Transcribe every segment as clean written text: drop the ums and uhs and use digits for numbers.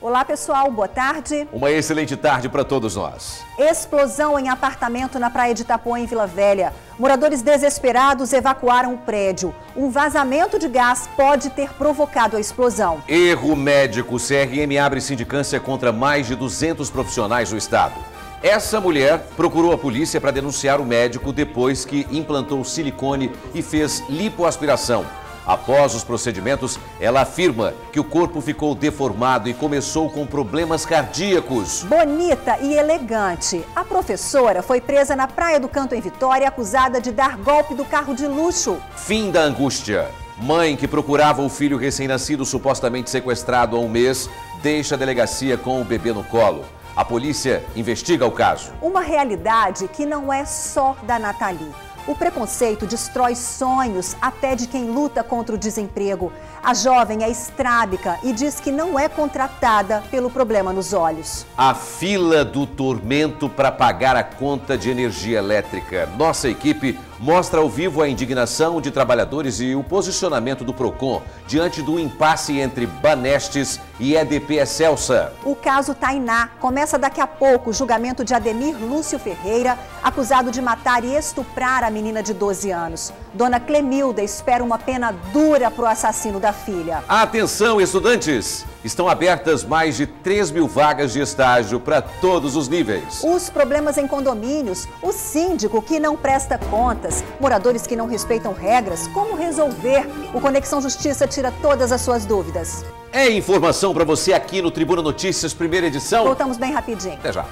Olá, pessoal. Boa tarde. Uma excelente tarde para todos nós. Explosão em apartamento na praia de Itapuã, em Vila Velha. Moradores desesperados evacuaram o prédio. Um vazamento de gás pode ter provocado a explosão. Erro médico. CRM abre sindicância contra mais de 200 profissionais do estado. Essa mulher procurou a polícia para denunciar o médico depois que implantou silicone e fez lipoaspiração. Após os procedimentos, ela afirma que o corpo ficou deformado e começou com problemas cardíacos. Bonita e elegante. A professora foi presa na Praia do Canto, em Vitória, acusada de dar golpe do carro de luxo. Fim da angústia. Mãe que procurava o filho recém-nascido supostamente sequestrado há um mês, deixa a delegacia com o bebê no colo. A polícia investiga o caso. Uma realidade que não é só da Nathalie. O preconceito destrói sonhos até de quem luta contra o desemprego. A jovem é estrábica e diz que não é contratada pelo problema nos olhos. A fila do tormento para pagar a conta de energia elétrica. Nossa equipe mostra ao vivo a indignação de trabalhadores e o posicionamento do PROCON diante do impasse entre Banestes e EDP Excelsa. O caso Tainá começa daqui a pouco. O julgamento de Ademir Lúcio Ferreira, acusado de matar e estuprar a menina de 12 anos. Dona Clemilda espera uma pena dura para o assassino da filha. Atenção, estudantes! Estão abertas mais de 3.000 vagas de estágio para todos os níveis. Os problemas em condomínios, o síndico que não presta contas, moradores que não respeitam regras, como resolver? O Conexão Justiça tira todas as suas dúvidas. É informação para você aqui no Tribuna Notícias, primeira edição. Voltamos bem rapidinho. Até já.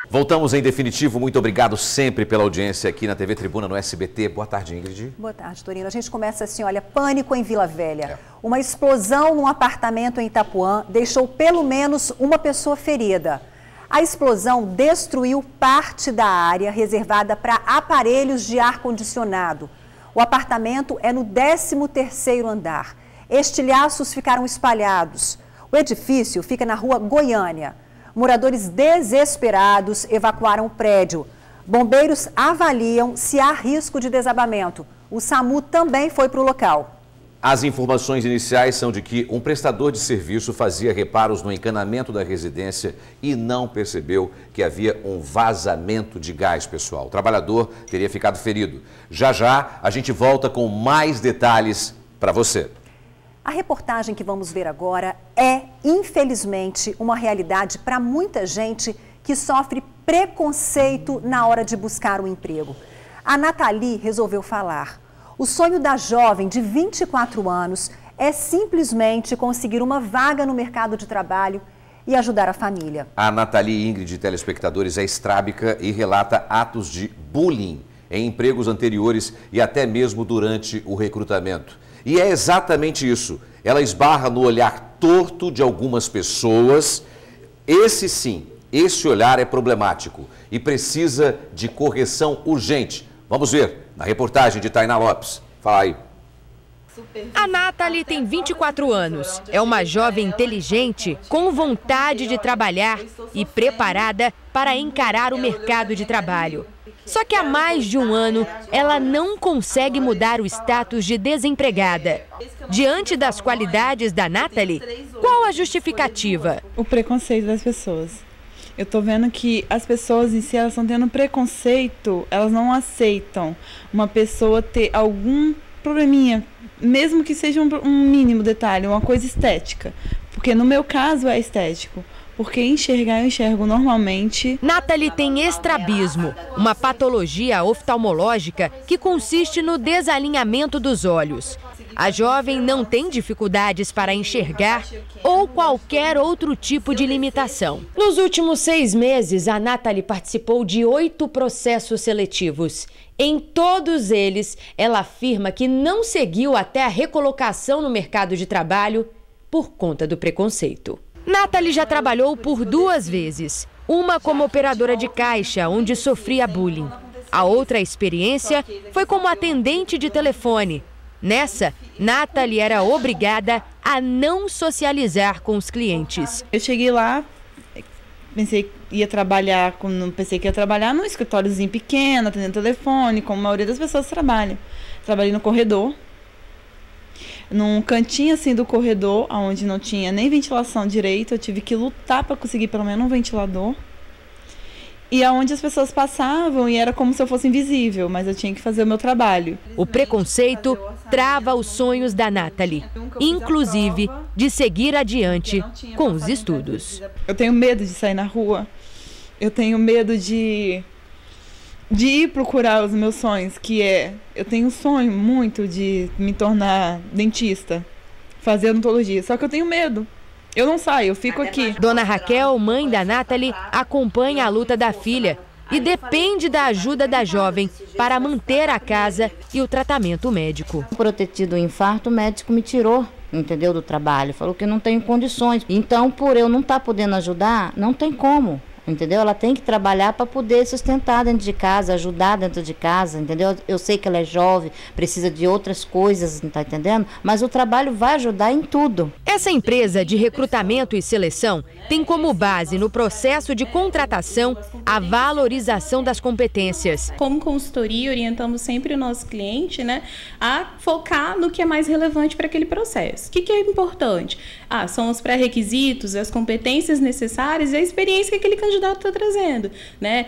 Voltamos em definitivo. Muito obrigado sempre pela audiência aqui na TV Tribuna, no SBT. Boa tarde, Ingrid. Boa tarde, Torino. A gente começa assim, olha, pânico em Vila Velha. Uma explosão num apartamento em Itapuã deixou pelo menos uma pessoa ferida. A explosão destruiu parte da área reservada para aparelhos de ar-condicionado. O apartamento é no 13º andar. Estilhaços ficaram espalhados. O edifício fica na rua Goiânia. Moradores desesperados evacuaram o prédio. Bombeiros avaliam se há risco de desabamento. O SAMU também foi para o local. As informações iniciais são de que um prestador de serviço fazia reparos no encanamento da residência e não percebeu que havia um vazamento de gás, pessoal. O trabalhador teria ficado ferido. Já já a gente volta com mais detalhes para você. A reportagem que vamos ver agora é, infelizmente, uma realidade para muita gente que sofre preconceito na hora de buscar um emprego. A Nathalie resolveu falar. O sonho da jovem de 24 anos é simplesmente conseguir uma vaga no mercado de trabalho e ajudar a família. A Nathalie, Ingrid, telespectadores, é estrábica e relata atos de bullying em empregos anteriores e até mesmo durante o recrutamento. E é exatamente isso. Ela esbarra no olhar torto de algumas pessoas. Esse olhar é problemático e precisa de correção urgente. Vamos ver na reportagem de Tainá Lopes. Fala aí. A Nathalie tem 24 anos. É uma jovem inteligente, com vontade de trabalhar e preparada para encarar o mercado de trabalho. Só que há mais de um ano, ela não consegue mudar o status de desempregada. Diante das qualidades da Nathalie, qual a justificativa? O preconceito das pessoas. Eu tô vendo que as pessoas em si, elas estão tendo preconceito, elas não aceitam uma pessoa ter algum probleminha, mesmo que seja um mínimo detalhe, uma coisa estética. Porque no meu caso é estético. Porque enxergar, eu enxergo normalmente. Nathalie tem estrabismo, uma patologia oftalmológica que consiste no desalinhamento dos olhos. A jovem não tem dificuldades para enxergar ou qualquer outro tipo de limitação. Nos últimos 6 meses, a Nathalie participou de 8 processos seletivos. Em todos eles, ela afirma que não seguiu até a recolocação no mercado de trabalho por conta do preconceito. Nathalie já trabalhou por 2 vezes. Uma como operadora de caixa, onde sofria bullying. A outra experiência foi como atendente de telefone. Nessa, Nathalie era obrigada a não socializar com os clientes. Eu cheguei lá, pensei que ia trabalhar num escritóriozinho pequeno, atendendo telefone, como a maioria das pessoas trabalham. Trabalhei no corredor, num cantinho assim do corredor, onde não tinha nem ventilação direito. Eu tive que lutar para conseguir pelo menos um ventilador. E aonde as pessoas passavam e era como se eu fosse invisível, mas eu tinha que fazer o meu trabalho. O preconceito trava os sonhos da Nathalie, inclusive de seguir adiante com os estudos. Eu tenho medo de sair na rua, eu tenho medo de ir procurar os meus sonhos, eu tenho um sonho muito de me tornar dentista, fazer odontologia, só que eu tenho medo. Eu não saio, eu fico aqui. Dona Raquel, mãe da Nathalie, acompanha a luta da filha e depende da ajuda da jovem para manter a casa e o tratamento médico. Por eu ter tido um infarto, o médico me tirou, entendeu, do trabalho. Falou que não tenho condições. Então, por eu não estar podendo ajudar, não tem como. Entendeu? Ela tem que trabalhar para poder sustentar dentro de casa, ajudar dentro de casa, entendeu? Eu sei que ela é jovem, precisa de outras coisas, não tá entendendo? Mas o trabalho vai ajudar em tudo. Essa empresa de recrutamento e seleção tem como base no processo de contratação a valorização das competências. Como consultoria, orientamos sempre o nosso cliente, né, a focar no que é mais relevante para aquele processo. O que é importante? São os pré-requisitos, as competências necessárias e a experiência que aquele candidato está trazendo, né?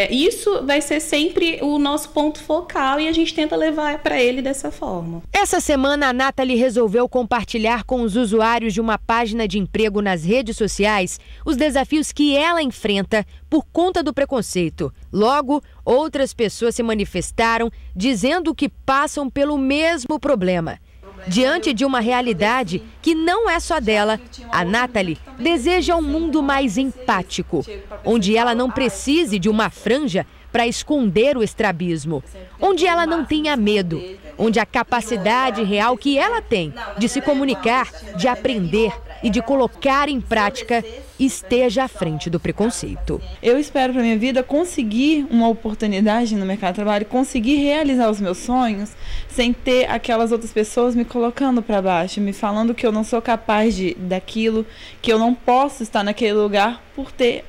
Isso vai ser sempre o nosso ponto focal e a gente tenta levar para ele dessa forma. Essa semana, a Nathalie resolveu compartilhar com os usuários de uma página de emprego nas redes sociais os desafios que ela enfrenta por conta do preconceito. Logo, outras pessoas se manifestaram dizendo que passam pelo mesmo problema. Diante de uma realidade que não é só dela, a Nathalie deseja um mundo mais empático, onde ela não precise de uma franja para esconder o estrabismo, onde ela não tenha medo, onde a capacidade real que ela tem de se comunicar, de aprender e de colocar em prática esteja à frente do preconceito. Eu espero para minha vida conseguir uma oportunidade no mercado de trabalho, conseguir realizar os meus sonhos sem ter aquelas outras pessoas me colocando para baixo, me falando que eu não sou capaz daquilo, que eu não posso estar naquele lugar por ter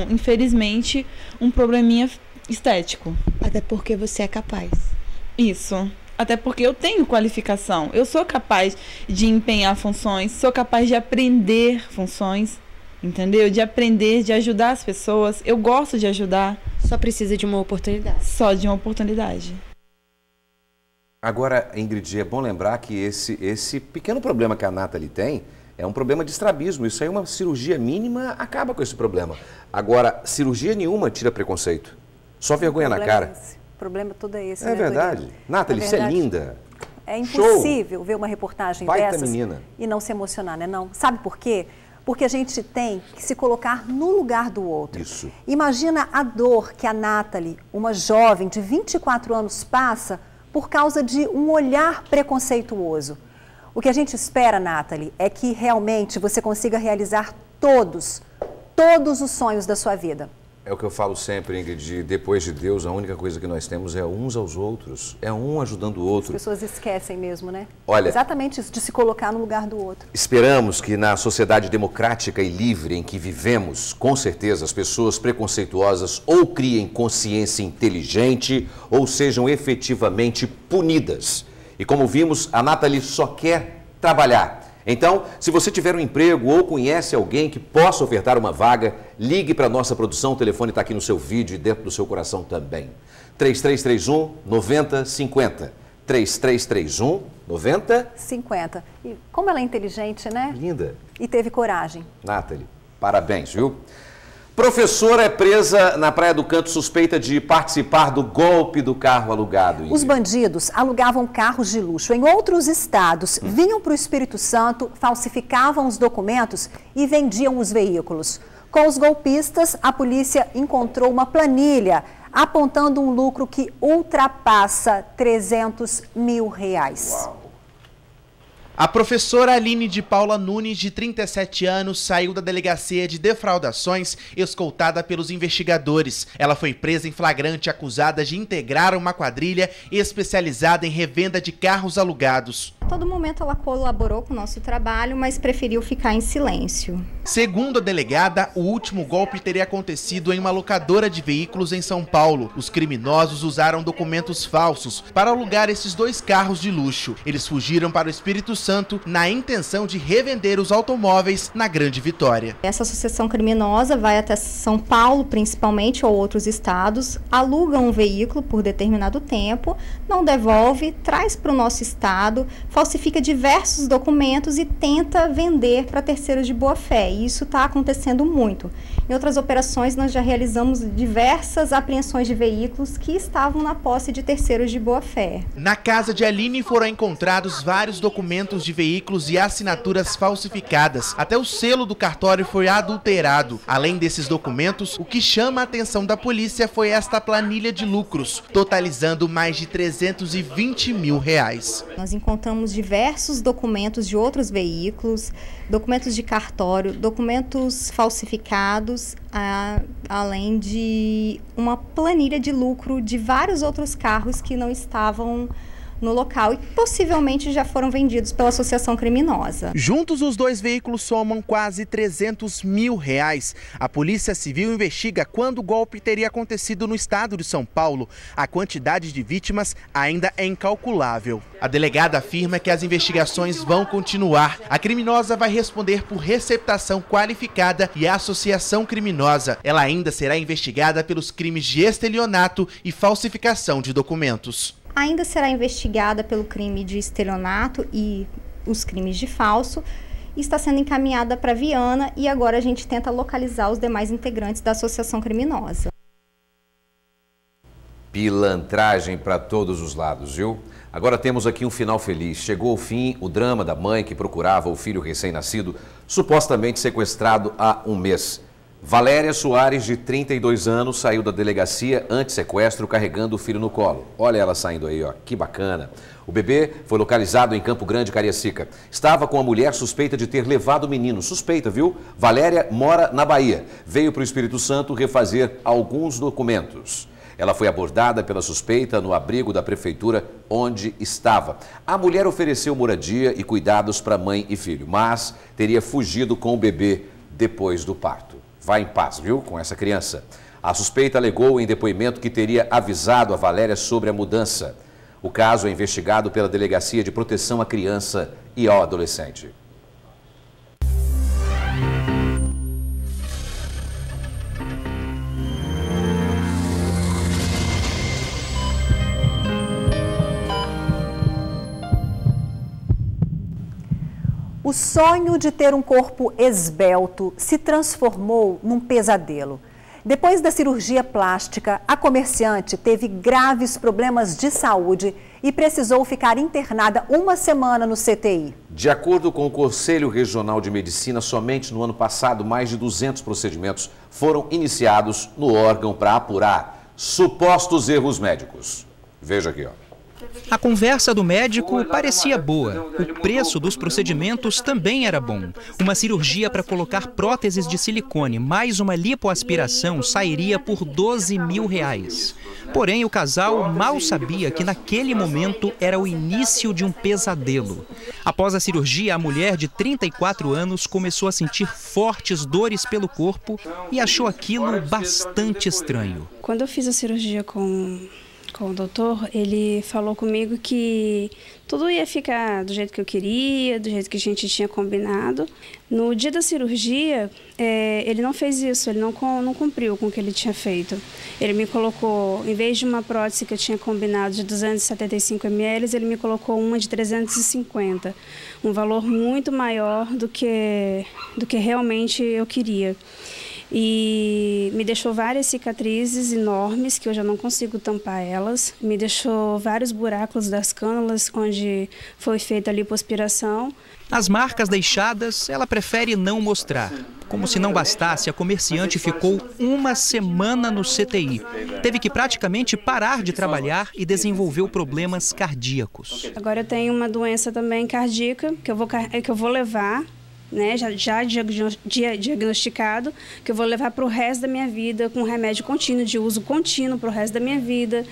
infelizmente, um probleminha estético. Até porque você é capaz. Isso. Até porque eu tenho qualificação. Eu sou capaz de empenhar funções, sou capaz de aprender funções, entendeu? De aprender, de ajudar as pessoas. Eu gosto de ajudar. Só precisa de uma oportunidade. Só de uma oportunidade. Agora, Ingrid, é bom lembrar que esse pequeno problema que a Nathalie tem é um problema de estrabismo. Isso aí, uma cirurgia mínima acaba com esse problema. Agora, cirurgia nenhuma tira preconceito. Só vergonha na cara. O problema todo é esse. É verdade. Nathalie, você é linda. É impossível ver uma reportagem dessas menina. E não se emocionar, né? Não. Sabe por quê? Porque a gente tem que se colocar no lugar do outro. Isso. Imagina a dor que a Nathalie, uma jovem de 24 anos, passa por causa de um olhar preconceituoso. O que a gente espera, Nathalie, é que realmente você consiga realizar todos os sonhos da sua vida. É o que eu falo sempre, Ingrid, depois de Deus, a única coisa que nós temos é uns aos outros, é um ajudando o outro. As pessoas esquecem mesmo, né? Olha, exatamente isso, de se colocar no lugar do outro. Esperamos que na sociedade democrática e livre em que vivemos, com certeza as pessoas preconceituosas ou criem consciência inteligente ou sejam efetivamente punidas. E como vimos, a Nathalie só quer trabalhar. Então, se você tiver um emprego ou conhece alguém que possa ofertar uma vaga, ligue para a nossa produção, o telefone está aqui no seu vídeo e dentro do seu coração também. 3331-9050. 3331-9050. E como ela é inteligente, né? Linda. E teve coragem. Nathalie, parabéns, viu? Professora é presa na Praia do Canto suspeita de participar do golpe do carro alugado. Os bandidos alugavam carros de luxo em outros estados, vinham para o Espírito Santo, falsificavam os documentos e vendiam os veículos. Com os golpistas, a polícia encontrou uma planilha apontando um lucro que ultrapassa R$300 mil. Uau. A professora Aline de Paula Nunes, de 37 anos, saiu da delegacia de defraudações escoltada pelos investigadores. Ela foi presa em flagrante acusada de integrar uma quadrilha especializada em revenda de carros alugados. todo momento ela colaborou com o nosso trabalho, mas preferiu ficar em silêncio. Segundo a delegada, o último golpe teria acontecido em uma locadora de veículos em São Paulo. Os criminosos usaram documentos falsos para alugar esses 2 carros de luxo. Eles fugiram para o Espírito Santo na intenção de revender os automóveis na Grande Vitória. Essa associação criminosa vai até São Paulo, principalmente, ou outros estados, aluga um veículo por determinado tempo, não devolve, traz para o nosso estado, falsifica diversos documentos e tenta vender para terceiros de boa-fé. E isso está acontecendo muito. Em outras operações, nós já realizamos diversas apreensões de veículos que estavam na posse de terceiros de boa-fé. Na casa de Aline foram encontrados vários documentos de veículos e assinaturas falsificadas. Até o selo do cartório foi adulterado. Além desses documentos, o que chama a atenção da polícia foi esta planilha de lucros, totalizando mais de R$320 mil. Nós encontramos diversos documentos de outros veículos, documentos de cartório, documentos falsificados, além de uma planilha de lucro de vários outros carros que não estavam no local e possivelmente já foram vendidos pela associação criminosa. Juntos, os 2 veículos somam quase R$300 mil. A Polícia Civil investiga quando o golpe teria acontecido no estado de São Paulo. A quantidade de vítimas ainda é incalculável. A delegada afirma que as investigações vão continuar. A criminosa vai responder por receptação qualificada e associação criminosa. Ela ainda será investigada pelos crimes de estelionato e falsificação de documentos. Ainda será investigada pelo crime de estelionato e os crimes de falso. Está sendo encaminhada para Viana e agora a gente tenta localizar os demais integrantes da associação criminosa. Pilantragem para todos os lados, viu? Agora temos aqui um final feliz. Chegou ao fim o drama da mãe que procurava o filho recém-nascido, supostamente sequestrado há um mês. Valéria Soares, de 32 anos, saiu da delegacia anti-sequestro carregando o filho no colo. Olha ela saindo aí, ó, que bacana. O bebê foi localizado em Campo Grande, Cariacica. Estava com a mulher suspeita de ter levado o menino. Suspeita, viu? Valéria mora na Bahia. Veio para o Espírito Santo refazer alguns documentos. Ela foi abordada pela suspeita no abrigo da prefeitura onde estava. A mulher ofereceu moradia e cuidados para mãe e filho, mas teria fugido com o bebê depois do parto. Vai em paz, viu, com essa criança. A suspeita alegou em depoimento que teria avisado a Valéria sobre a mudança. O caso é investigado pela Delegacia de Proteção à Criança e ao Adolescente. O sonho de ter um corpo esbelto se transformou num pesadelo. Depois da cirurgia plástica, a comerciante teve graves problemas de saúde e precisou ficar internada uma semana no CTI. De acordo com o Conselho Regional de Medicina, somente no ano passado, mais de 200 procedimentos foram iniciados no órgão para apurar supostos erros médicos. Veja aqui, ó. A conversa do médico parecia boa. O preço dos procedimentos também era bom. Uma cirurgia para colocar próteses de silicone mais uma lipoaspiração sairia por R$12 mil. Porém, o casal mal sabia que naquele momento era o início de um pesadelo. Após a cirurgia, a mulher de 34 anos começou a sentir fortes dores pelo corpo e achou aquilo bastante estranho. Quando eu fiz a cirurgia com o doutor, ele falou comigo que tudo ia ficar do jeito que eu queria, do jeito que a gente tinha combinado. No dia da cirurgia, ele não fez isso, ele não cumpriu com o que ele tinha feito. Ele me colocou, em vez de uma prótese que eu tinha combinado de 275 ml, ele me colocou uma de 350, um valor muito maior do que realmente eu queria. E me deixou várias cicatrizes enormes, que eu já não consigo tampar elas. Me deixou vários buracos das cânulas, onde foi feita a lipoaspiração. As marcas deixadas, ela prefere não mostrar. Como se não bastasse, a comerciante ficou uma semana no CTI. Teve que praticamente parar de trabalhar e desenvolveu problemas cardíacos. Agora eu tenho uma doença também cardíaca, que eu vou levar né, já diagnosticado, que eu vou levar para o resto da minha vida, com remédio contínuo, de uso contínuo para o resto da minha vida,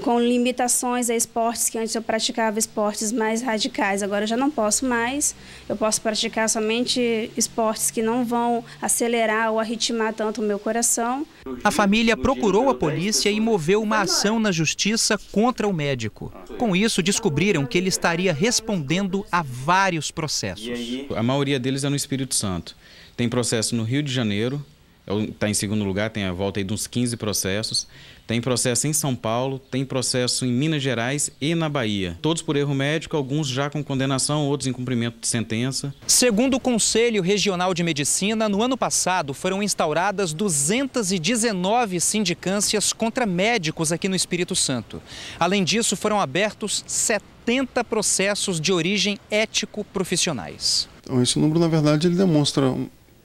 com limitações a esportes, que antes eu praticava esportes mais radicais, agora eu já não posso mais, eu posso praticar somente esportes que não vão acelerar ou arritmar tanto o meu coração. A família procurou a polícia e moveu uma ação na justiça contra o médico. Com isso, descobriram que ele estaria respondendo a vários processos. A maioria deles é no Espírito Santo. Tem processo no Rio de Janeiro, está em segundo lugar, tem a volta aí de uns 15 processos. Tem processo em São Paulo, tem processo em Minas Gerais e na Bahia. Todos por erro médico, alguns já com condenação, outros em cumprimento de sentença. Segundo o Conselho Regional de Medicina, no ano passado foram instauradas 219 sindicâncias contra médicos aqui no Espírito Santo. Além disso, foram abertos 70 processos de origem ético-profissionais. Então, esse número, na verdade, ele demonstra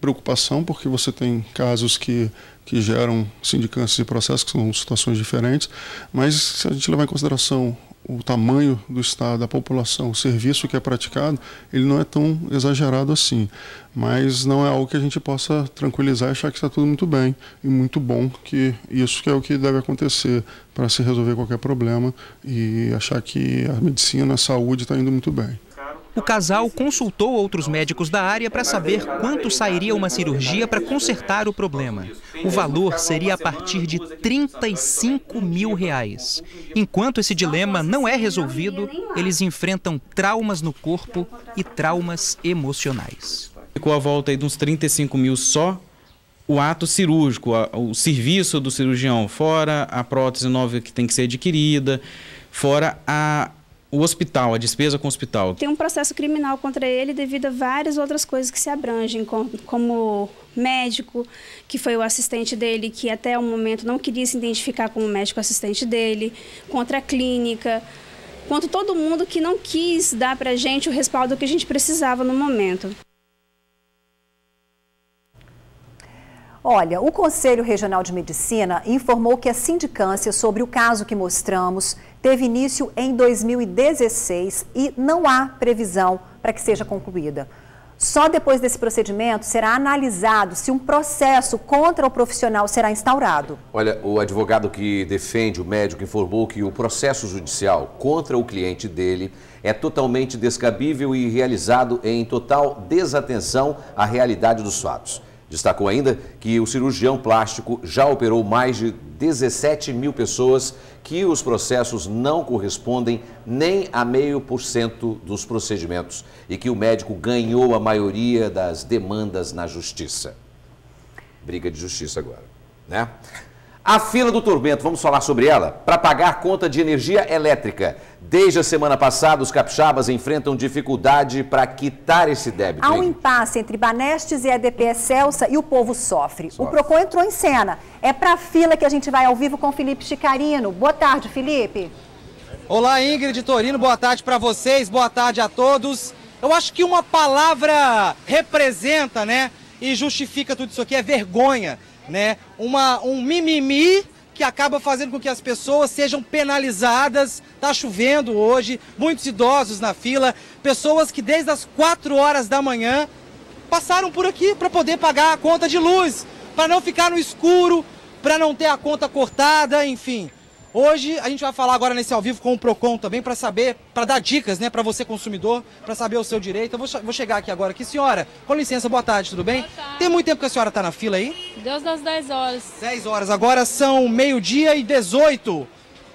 preocupação, porque você tem casos que geram sindicâncias e processos, que são situações diferentes, mas se a gente levar em consideração o tamanho do Estado, a população, o serviço que é praticado, ele não é tão exagerado assim. Mas não é algo que a gente possa tranquilizar e achar que está tudo muito bem e muito bom, que isso que é o que deve acontecer para se resolver qualquer problema e achar que a medicina, a saúde está indo muito bem. O casal consultou outros médicos da área para saber quanto sairia uma cirurgia para consertar o problema. O valor seria a partir de R$35 mil. Enquanto esse dilema não é resolvido, eles enfrentam traumas no corpo e traumas emocionais. Ficou a volta aí de uns 35 mil só o ato cirúrgico, o serviço do cirurgião, fora a prótese nova que tem que ser adquirida, fora o hospital, a despesa com o hospital. Tem um processo criminal contra ele devido a várias outras coisas que se abrangem, como médico, que foi o assistente dele, que até o momento não queria se identificar como médico assistente dele, contra a clínica, contra todo mundo que não quis dar pra gente o respaldo que a gente precisava no momento. Olha, o Conselho Regional de Medicina informou que a sindicância sobre o caso que mostramos teve início em 2016 e não há previsão para que seja concluída. Só depois desse procedimento será analisado se um processo contra o profissional será instaurado. Olha, o advogado que defende o médico informou que o processo judicial contra o cliente dele é totalmente descabível e realizado em total desatenção à realidade dos fatos. Destacou ainda que o cirurgião plástico já operou mais de 17 mil pessoas, que os processos não correspondem nem a 0,5% dos procedimentos e que o médico ganhou a maioria das demandas na justiça. Briga de justiça agora, né? A fila do tormento, vamos falar sobre ela, para pagar conta de energia elétrica. Desde a semana passada, os capixabas enfrentam dificuldade para quitar esse débito. Há um impasse entre Banestes e a EDP Excelsa e o povo sofre. O Procon entrou em cena. É para a fila que a gente vai ao vivo com o Felipe Chicarino. Boa tarde, Felipe. Olá, Ingrid Torino, boa tarde para vocês, boa tarde a todos. Eu acho que uma palavra representa, né, e justifica tudo isso aqui, é vergonha. Né? Um mimimi que acaba fazendo com que as pessoas sejam penalizadas. Tá chovendo hoje, muitos idosos na fila, pessoas que desde as 4 horas da manhã passaram por aqui para poder pagar a conta de luz, para não ficar no escuro, para não ter a conta cortada, enfim. Hoje a gente vai falar agora nesse ao vivo com o Procon também para saber, para dar dicas, né, para você consumidor, para saber o seu direito. Eu vou chegar aqui agora. Senhora, com licença, boa tarde, tudo bem? Boa tarde. Tem muito tempo que a senhora está na fila aí? Desde as 10 horas. 10 horas, agora são 12h18.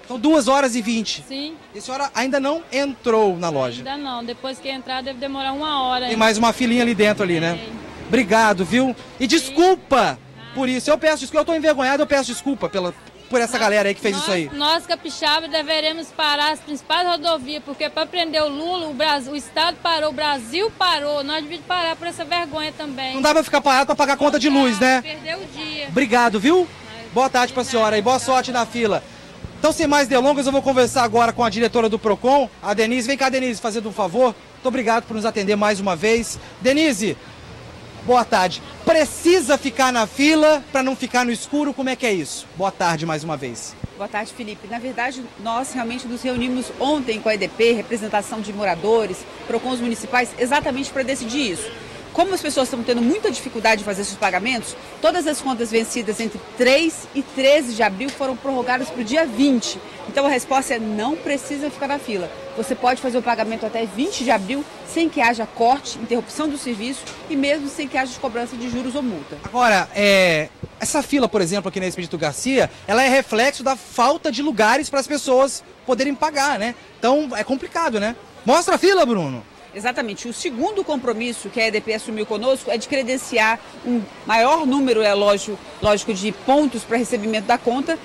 São 2h20. Sim. E a senhora ainda não entrou na loja? Ainda não, depois que entrar deve demorar 1 hora. Tem mais uma filinha ali dentro, né? Obrigado, viu? E desculpa por isso, eu estou envergonhado, eu peço desculpa por essa galera aí que fez isso aí. Nós, capixaba, deveremos parar as principais rodovias, porque para prender o Lula, o Estado parou, o Brasil parou, nós devíamos parar por essa vergonha também. Não dá pra ficar parado para pagar a conta de luz, né? Perdeu o dia. Obrigado, viu? Boa tarde pra senhora e boa sorte na fila. Então, sem mais delongas, eu vou conversar agora com a diretora do Procon, a Denise. Vem cá, Denise, fazendo um favor. Muito obrigado por nos atender mais uma vez. Denise, boa tarde. Precisa ficar na fila para não ficar no escuro? Como é que é isso? Boa tarde mais uma vez. Boa tarde, Felipe. Na verdade, nós realmente nos reunimos ontem com a EDP, representação de moradores, Procons municipais, exatamente para decidir isso. como as pessoas estão tendo muita dificuldade de fazer esses pagamentos, todas as contas vencidas entre 3 e 13 de abril foram prorrogadas para o dia 20. Então a resposta é: não precisa ficar na fila. Você pode fazer o pagamento até 20 de abril sem que haja corte, interrupção do serviço e mesmo sem que haja cobrança de juros ou multa. Agora, essa fila, por exemplo, aqui na Expedito Garcia, ela é reflexo da falta de lugares para as pessoas poderem pagar, né? Então é complicado, né? Mostra a fila, Bruno. Exatamente. O segundo compromisso que a EDP assumiu conosco é de credenciar um maior número, lógico, de pontos para recebimento da conta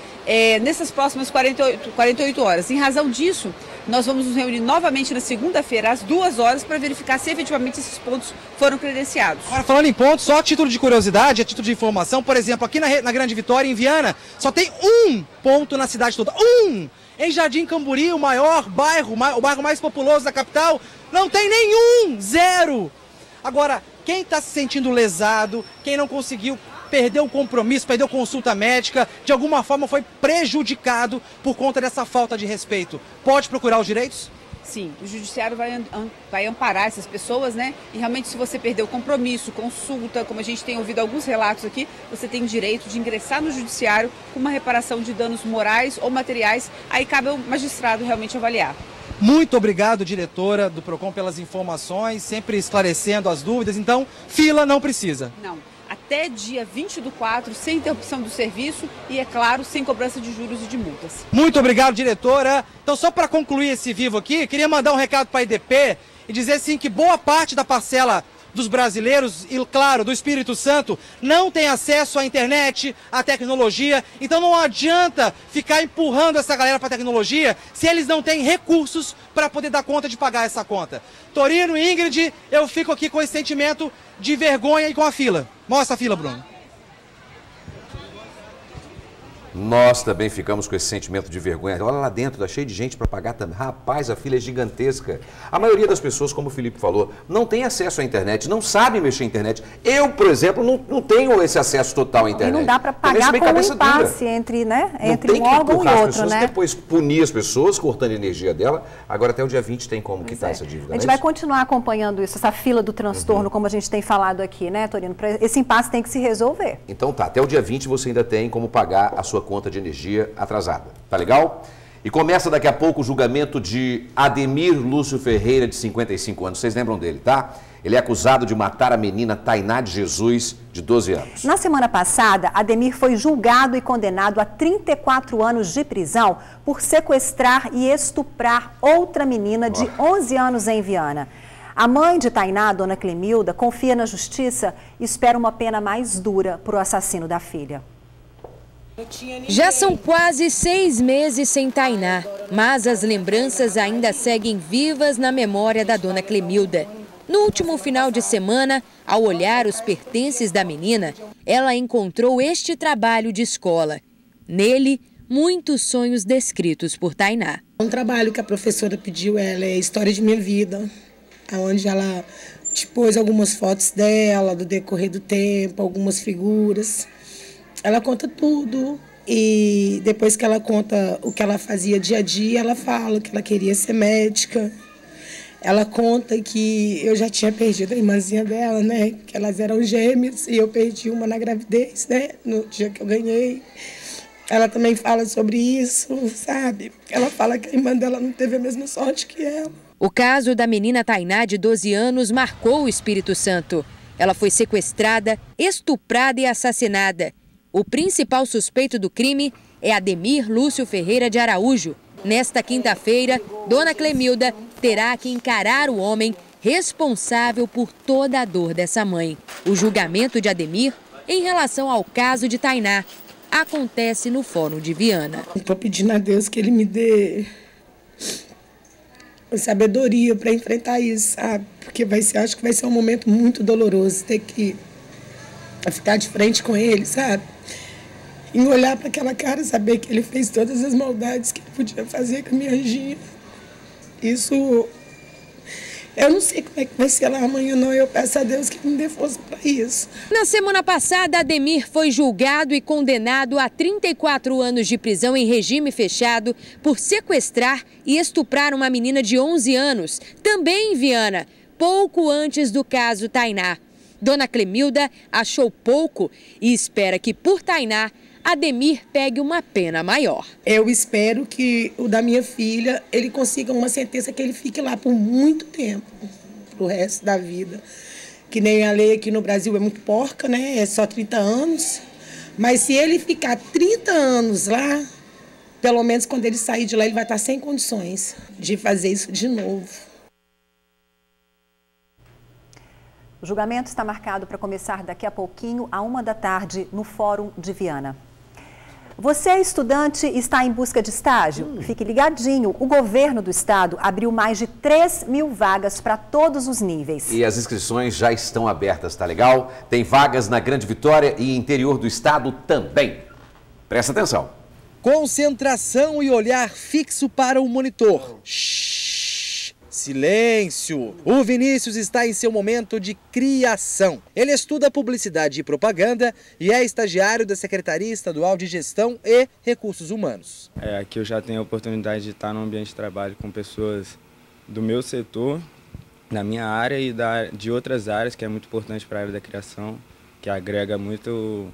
nessas próximas 48 horas. Em razão disso, nós vamos nos reunir novamente na segunda-feira, às 2 horas, para verificar se efetivamente esses pontos foram credenciados. Agora, falando em pontos, só a título de curiosidade, a título de informação, por exemplo, aqui na Grande Vitória, em Viana, só tem um ponto na cidade toda. Em Jardim Camburi, o maior bairro, o bairro mais populoso da capital, não tem nenhum, 0. Agora, quem está se sentindo lesado, quem não conseguiu, perdeu o compromisso, perdeu consulta médica, de alguma forma foi prejudicado por conta dessa falta de respeito, pode procurar os direitos? Sim, o judiciário vai amparar essas pessoas, né? E realmente, se você perdeu o compromisso, consulta, como a gente tem ouvido alguns relatos aqui, você tem o direito de ingressar no judiciário com uma reparação de danos morais ou materiais. Aí cabe ao magistrado realmente avaliar. Muito obrigado, diretora do PROCON, pelas informações, sempre esclarecendo as dúvidas. Então, fila não precisa. Não. Até dia 20/4, sem interrupção do serviço e, é claro, sem cobrança de juros e de multas. Muito obrigado, diretora. Então, só para concluir esse vivo aqui, queria mandar um recado para a EDP e dizer assim que boa parte da parcela dos brasileiros e, claro, do Espírito Santo não tem acesso à internet, à tecnologia. Então não adianta ficar empurrando essa galera para a tecnologia se eles não têm recursos para poder dar conta de pagar essa conta. Torino e Ingrid, eu fico aqui com esse sentimento de vergonha e com a fila. Mostra a fila, Bruno. Nós também ficamos com esse sentimento de vergonha. Olha lá dentro, tá cheio de gente para pagar também. Rapaz, a fila é gigantesca. A maioria das pessoas, como o Felipe falou, não tem acesso à internet, não sabe mexer na internet. Eu, por exemplo, não tenho esse acesso total à internet. E não dá para pagar com um impasse entre um órgão e outro, né? Depois punir as pessoas, cortando a energia dela. Agora até o dia 20 tem como quitar essa dívida. A gente vai continuar acompanhando isso, essa fila do transtorno, como a gente tem falado aqui, né, Torino? Esse impasse tem que se resolver. Então tá, até o dia 20 você ainda tem como pagar a sua conta de energia atrasada. Tá legal? E começa daqui a pouco o julgamento de Ademir Lúcio Ferreira, de 55 anos. Vocês lembram dele, tá? Ele é acusado de matar a menina Tainá de Jesus, de 12 anos. Na semana passada, Ademir foi julgado e condenado a 34 anos de prisão por sequestrar e estuprar outra menina de 11 anos em Viana. A mãe de Tainá, dona Clemilda, confia na justiça e espera uma pena mais dura para o assassino da filha. Já são quase 6 meses sem Tainá, mas as lembranças ainda seguem vivas na memória da dona Clemilda. No último final de semana, ao olhar os pertences da menina, ela encontrou este trabalho de escola. Nele, muitos sonhos descritos por Tainá. Um trabalho que a professora pediu ela é História de Minha Vida, onde ela pôs algumas fotos dela, do decorrer do tempo, algumas figuras. Ela conta tudo e depois que ela conta o que ela fazia dia a dia, ela fala que ela queria ser médica. Ela conta que eu já tinha perdido a irmãzinha dela, né? Que elas eram gêmeas e eu perdi uma na gravidez, né? No dia que eu ganhei. Ela também fala sobre isso, sabe? Ela fala que a irmã dela não teve a mesma sorte que ela. O caso da menina Tainá, de 12 anos, marcou o Espírito Santo. Ela foi sequestrada, estuprada e assassinada. O principal suspeito do crime é Ademir Lúcio Ferreira de Araújo. Nesta quinta-feira, dona Clemilda terá que encarar o homem responsável por toda a dor dessa mãe. O julgamento de Ademir, em relação ao caso de Tainá, acontece no Fórum de Viana. Estou pedindo a Deus que ele me dê sabedoria para enfrentar isso, sabe? Porque acho que vai ser um momento muito doloroso ter que ficar de frente com ele, sabe? E olhar para aquela cara, saber que ele fez todas as maldades que ele podia fazer com a minha anjinha. Isso, eu não sei como é que vai ser lá amanhã, não. Eu peço a Deus que me dê força para isso. Na semana passada, Ademir foi julgado e condenado a 34 anos de prisão em regime fechado por sequestrar e estuprar uma menina de 11 anos, também em Viana, pouco antes do caso Tainá. Dona Clemilda achou pouco e espera que, por Tainá, Ademir pegue uma pena maior. Eu espero que o da minha filha, ele consiga uma sentença que ele fique lá por muito tempo, pro resto da vida. Que nem a lei aqui no Brasil é muito porca, né? É só 30 anos. Mas se ele ficar 30 anos lá, pelo menos quando ele sair de lá, ele vai estar sem condições de fazer isso de novo. O julgamento está marcado para começar daqui a pouquinho, à 13h, no Fórum de Viana. Você, estudante, está em busca de estágio? Fique ligadinho. O governo do estado abriu mais de 3.000 vagas para todos os níveis. E as inscrições já estão abertas, tá legal? Tem vagas na Grande Vitória e interior do estado também. Presta atenção. Concentração e olhar fixo para o monitor. Silêncio! O Vinícius está em seu momento de criação. Ele estuda publicidade e propaganda e é estagiário da Secretaria Estadual de Gestão e Recursos Humanos. Aqui eu já tenho a oportunidade de estar no ambiente de trabalho com pessoas do meu setor, da minha área e de outras áreas, que é muito importante para a área da criação, que agrega muito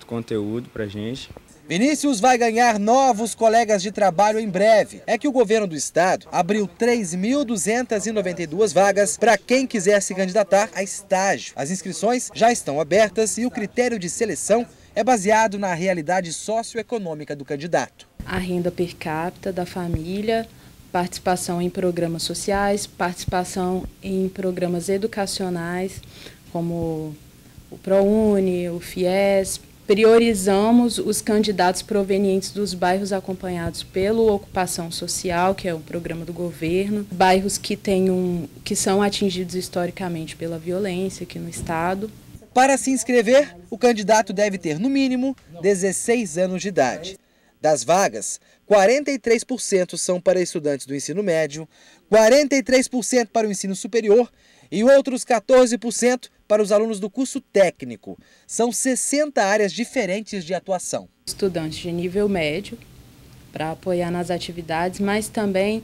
conteúdo para a gente. Vinícius vai ganhar novos colegas de trabalho em breve. É que o governo do estado abriu 3.292 vagas para quem quiser se candidatar a estágio. As inscrições já estão abertas e o critério de seleção é baseado na realidade socioeconômica do candidato. A renda per capita da família, participação em programas sociais, participação em programas educacionais, como o ProUni, o FIES. Priorizamos os candidatos provenientes dos bairros acompanhados pela ocupação social, que é um programa do governo, bairros que são atingidos historicamente pela violência aqui no estado. Para se inscrever, o candidato deve ter, no mínimo, 16 anos de idade. Das vagas, 43% são para estudantes do ensino médio, 43% para o ensino superior e outros 14% para os alunos do curso técnico. São 60 áreas diferentes de atuação. Estudantes de nível médio, para apoiar nas atividades, mas também,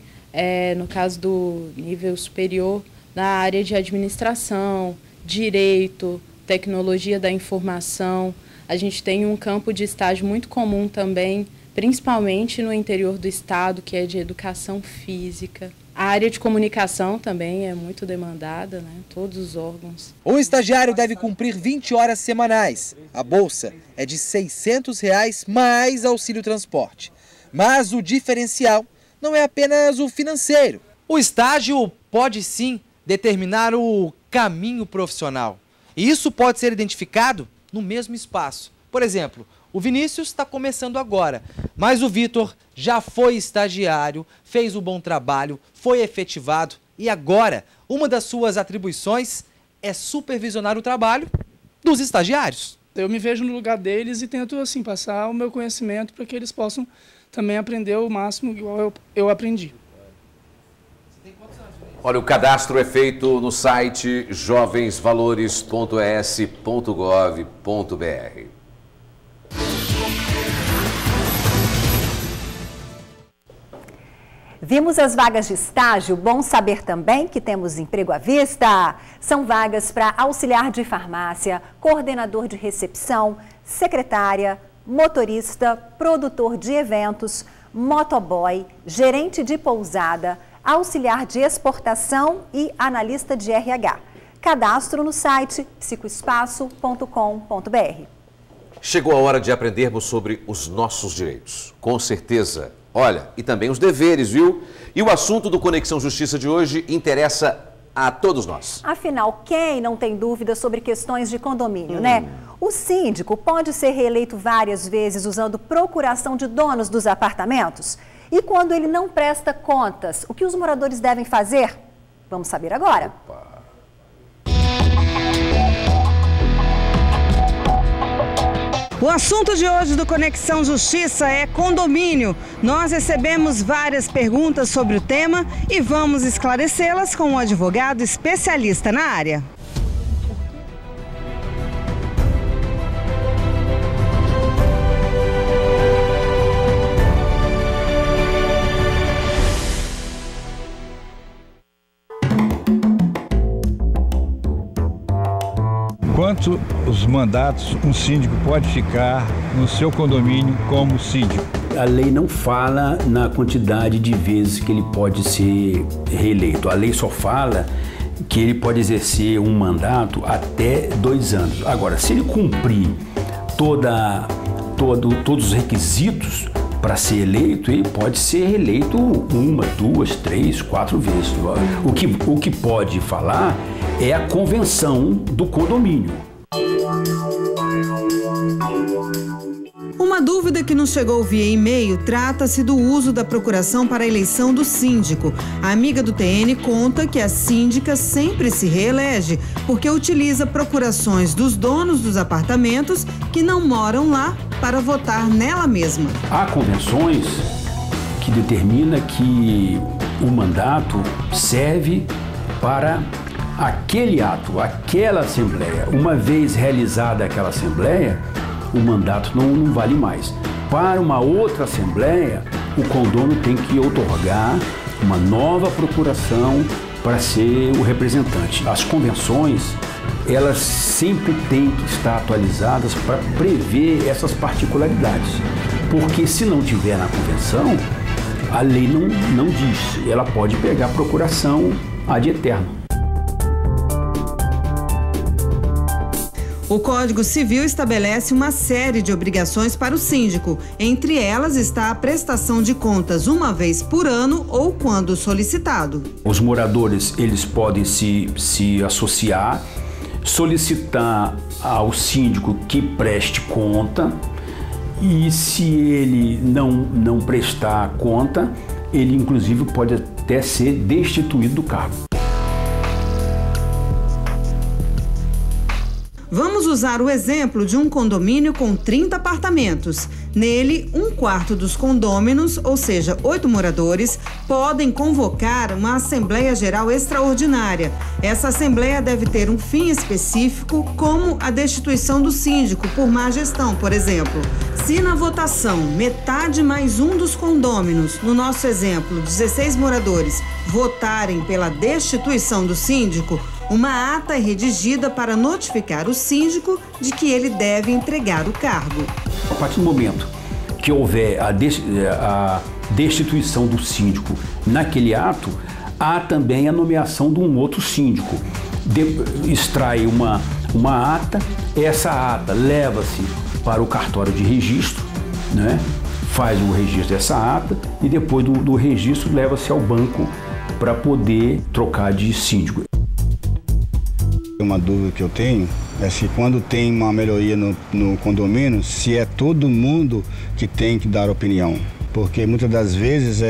no caso do nível superior, na área de administração, direito, tecnologia da informação. A gente tem um campo de estágio muito comum também, principalmente no interior do estado, que é de educação física. A área de comunicação também é muito demandada, né? Todos os órgãos. O estagiário deve cumprir 20 horas semanais. A bolsa é de R$ 600 mais auxílio transporte. Mas o diferencial não é apenas o financeiro. O estágio pode sim determinar o caminho profissional. E isso pode ser identificado no mesmo espaço. Por exemplo, o Vinícius está começando agora, mas o Vitor já foi estagiário, fez um bom trabalho, foi efetivado e agora uma das suas atribuições é supervisionar o trabalho dos estagiários. Eu me vejo no lugar deles e tento assim passar o meu conhecimento para que eles possam também aprender o máximo igual eu aprendi. Olha, o cadastro é feito no site jovensvalores.es.gov.br. Vimos as vagas de estágio, bom saber também que temos emprego à vista. São vagas para auxiliar de farmácia, coordenador de recepção, secretária, motorista, produtor de eventos, motoboy, gerente de pousada, auxiliar de exportação e analista de RH. Cadastro no site psicoespaço.com.br. Chegou a hora de aprendermos sobre os nossos direitos, com certeza. Olha, e também os deveres, viu? E o assunto do Conexão Justiça de hoje interessa a todos nós. Afinal, quem não tem dúvida sobre questões de condomínio, né? O síndico pode ser reeleito várias vezes usando procuração de donos dos apartamentos? E quando ele não presta contas, o que os moradores devem fazer? Vamos saber agora. O assunto de hoje do Conexão Justiça é condomínio. Nós recebemos várias perguntas sobre o tema e vamos esclarecê-las com um advogado especialista na área. os mandatos um síndico pode ficar no seu condomínio como síndico? A lei não fala na quantidade de vezes que ele pode ser reeleito. A lei só fala que ele pode exercer um mandato até 2 anos. Agora, se ele cumprir todos os requisitos para ser eleito, ele pode ser reeleito 1, 2, 3, 4 vezes. O que pode falar é a convenção do condomínio. Uma dúvida que nos chegou via e-mail trata-se do uso da procuração para a eleição do síndico. A amiga do TN conta que a síndica sempre se reelege porque utiliza procurações dos donos dos apartamentos que não moram lá para votar nela mesma. Há convenções que determinam que o mandato serve para aquele ato, aquela assembleia. Uma vez realizada aquela assembleia, o mandato não vale mais. Para uma outra assembleia, o condômino tem que outorgar uma nova procuração para ser o representante. As convenções, elas sempre têm que estar atualizadas para prever essas particularidades. Porque se não tiver na convenção, a lei não diz. Ela pode pegar a procuração ad eterno. O Código Civil estabelece uma série de obrigações para o síndico. Entre elas está a prestação de contas uma vez por ano ou quando solicitado. Os moradores, eles podem se associar, solicitar ao síndico que preste conta e se ele não prestar conta, ele inclusive pode até ser destituído do cargo. Vamos usar o exemplo de um condomínio com 30 apartamentos. Nele, 1/4 dos condôminos, ou seja, 8 moradores, podem convocar uma Assembleia Geral Extraordinária. Essa Assembleia deve ter um fim específico, como a destituição do síndico por má gestão, por exemplo. Se na votação metade mais um dos condôminos, no nosso exemplo, 16 moradores, votarem pela destituição do síndico, uma ata é redigida para notificar o síndico de que ele deve entregar o cargo. A partir do momento que houver a destituição do síndico naquele ato, há também a nomeação de um outro síndico. Extrai uma ata, essa ata leva-se para o cartório de registro, né? Faz o registro dessa ata e depois do registro leva-se ao banco para poder trocar de síndico. Uma dúvida que eu tenho é se quando tem uma melhoria no condomínio, se é todo mundo que tem que dar opinião. Porque muitas das vezes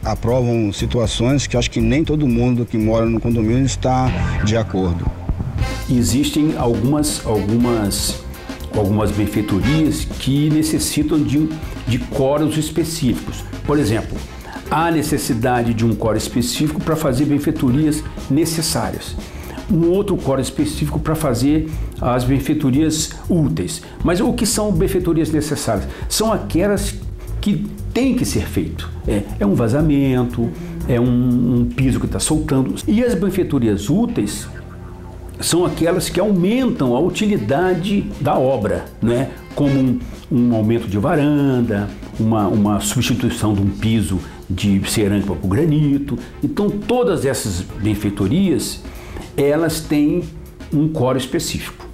aprovam situações que acho que nem todo mundo que mora no condomínio está de acordo. Existem algumas benfeitorias que necessitam de quóruns específicos. Por exemplo, há necessidade de um quórum específico para fazer benfeitorias necessárias. Um outro quórum específico para fazer as benfeitorias úteis. Mas o que são benfeitorias necessárias? São aquelas que têm que ser feito. É um vazamento, é um piso que está soltando. E as benfeitorias úteis são aquelas que aumentam a utilidade da obra, né? Como um aumento de varanda, uma substituição de um piso de cerâmica para o granito. Então todas essas benfeitorias, elas têm um quórum específico.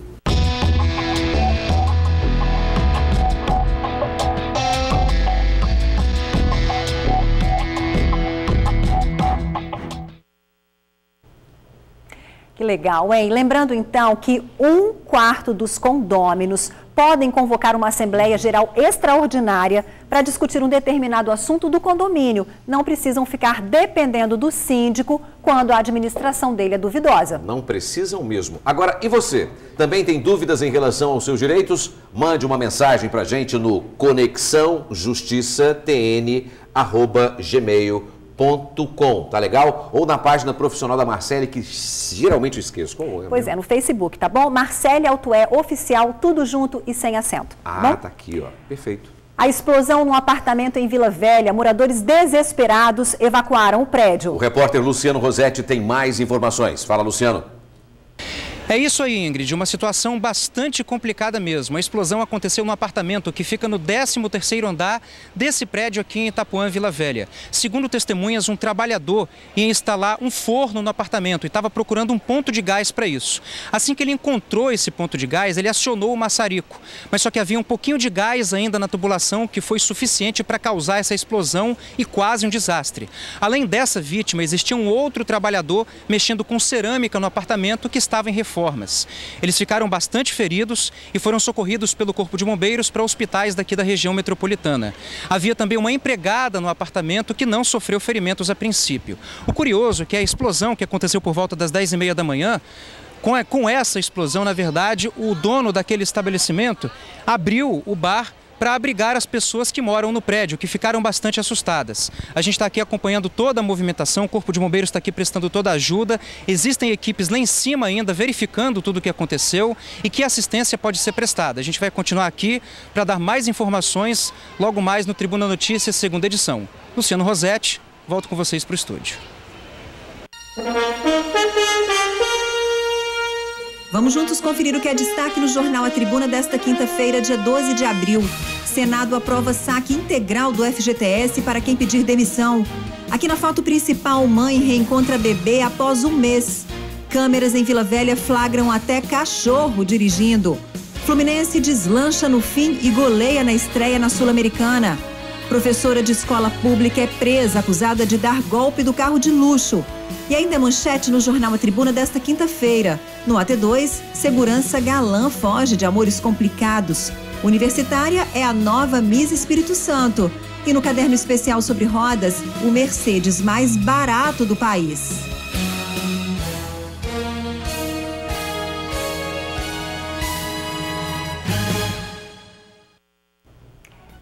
Que legal, hein? Lembrando então que 1/4 dos condôminos podem convocar uma Assembleia Geral Extraordinária para discutir um determinado assunto do condomínio. Não precisam ficar dependendo do síndico quando a administração dele é duvidosa. Não precisam mesmo. Agora, e você? Também tem dúvidas em relação aos seus direitos? Mande uma mensagem para a gente no conexãojustiçatn@gmail.com. Tá legal? Ou na página profissional da Marcele, que geralmente eu esqueço. Pois é, no Facebook, tá bom? Marcele Altué Oficial, tudo junto e sem acento. Tá aqui, ó. Perfeito. A explosão num apartamento em Vila Velha, moradores desesperados evacuaram o prédio. O repórter Luciano Rosetti tem mais informações. Fala, Luciano. É isso aí, Ingrid, uma situação bastante complicada mesmo. A explosão aconteceu no apartamento que fica no 13º andar desse prédio aqui em Itapuã, Vila Velha. Segundo testemunhas, um trabalhador ia instalar um forno no apartamento e estava procurando um ponto de gás para isso. Assim que ele encontrou esse ponto de gás, ele acionou o maçarico. Mas só que havia um pouquinho de gás ainda na tubulação que foi suficiente para causar essa explosão e quase um desastre. Além dessa vítima, existia um outro trabalhador mexendo com cerâmica no apartamento que estava em reformas. Eles ficaram bastante feridos e foram socorridos pelo Corpo de Bombeiros para hospitais daqui da região metropolitana. Havia também uma empregada no apartamento que não sofreu ferimentos a princípio. O curioso é que a explosão que aconteceu por volta das 10h30 da manhã, com essa explosão, na verdade, o dono daquele estabelecimento abriu o bar para abrigar as pessoas que moram no prédio, que ficaram bastante assustadas. A gente está aqui acompanhando toda a movimentação, o Corpo de Bombeiros está aqui prestando toda a ajuda, existem equipes lá em cima ainda verificando tudo o que aconteceu e que assistência pode ser prestada. A gente vai continuar aqui para dar mais informações logo mais no Tribuna Notícias, segunda edição. Luciano Rosetti, volto com vocês para o estúdio. Vamos juntos conferir o que é destaque no Jornal A Tribuna desta quinta-feira, dia 12 de abril. Senado aprova saque integral do FGTS para quem pedir demissão. Aqui na foto principal, mãe reencontra bebê após um mês. Câmeras em Vila Velha flagram até cachorro dirigindo. Fluminense deslancha no fim e goleia na estreia na Sul-Americana. Professora de escola pública é presa, acusada de dar golpe do carro de luxo. E ainda manchete no Jornal A Tribuna desta quinta-feira. No AT2, segurança galã foge de amores complicados. Universitária é a nova Miss Espírito Santo. E no caderno especial sobre rodas, o Mercedes mais barato do país.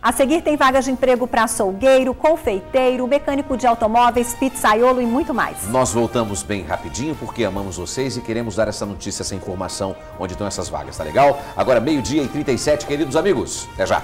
A seguir tem vagas de emprego para açougueiro, confeiteiro, mecânico de automóveis, pizzaiolo e muito mais. Nós voltamos bem rapidinho porque amamos vocês e queremos dar essa notícia, essa informação onde estão essas vagas, tá legal? Agora 12h37, queridos amigos. Até já.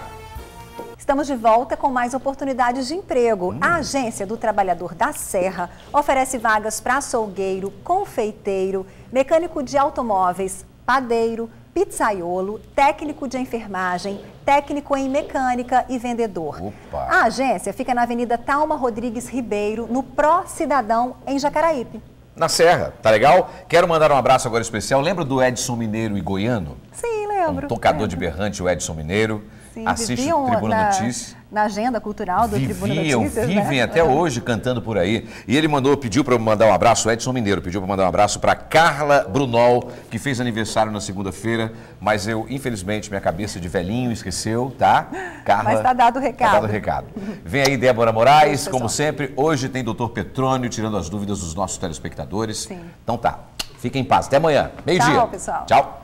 Estamos de volta com mais oportunidades de emprego. A Agência do Trabalhador da Serra oferece vagas para açougueiro, confeiteiro, mecânico de automóveis, padeiro, pizzaiolo, técnico de enfermagem, técnico em mecânica e vendedor. Opa. A agência fica na Avenida Talma Rodrigues Ribeiro, no Pró Cidadão, em Jacaraípe. Na Serra, tá legal? Quero mandar um abraço agora especial. Lembra do Edson Mineiro e Goiano? Sim, lembro. Um tocador de berrante, o Edson Mineiro. Sim, assiste o Tribuna Notícias. Na agenda cultural do Tribuna Notícias, vivem até hoje cantando por aí. E ele pediu para eu mandar um abraço, o Edson Mineiro pediu para mandar um abraço para Carla Brunol, que fez aniversário na segunda-feira, mas eu, infelizmente, minha cabeça de velhinho esqueceu, tá? Carla, mas tá dado o recado. Tá dado o recado. Vem aí Débora Moraes, como sempre. Hoje tem Dr. Petrônio tirando as dúvidas dos nossos telespectadores. Sim. Então tá, fiquem em paz. Até amanhã, meio-dia. Tchau, pessoal. Tchau.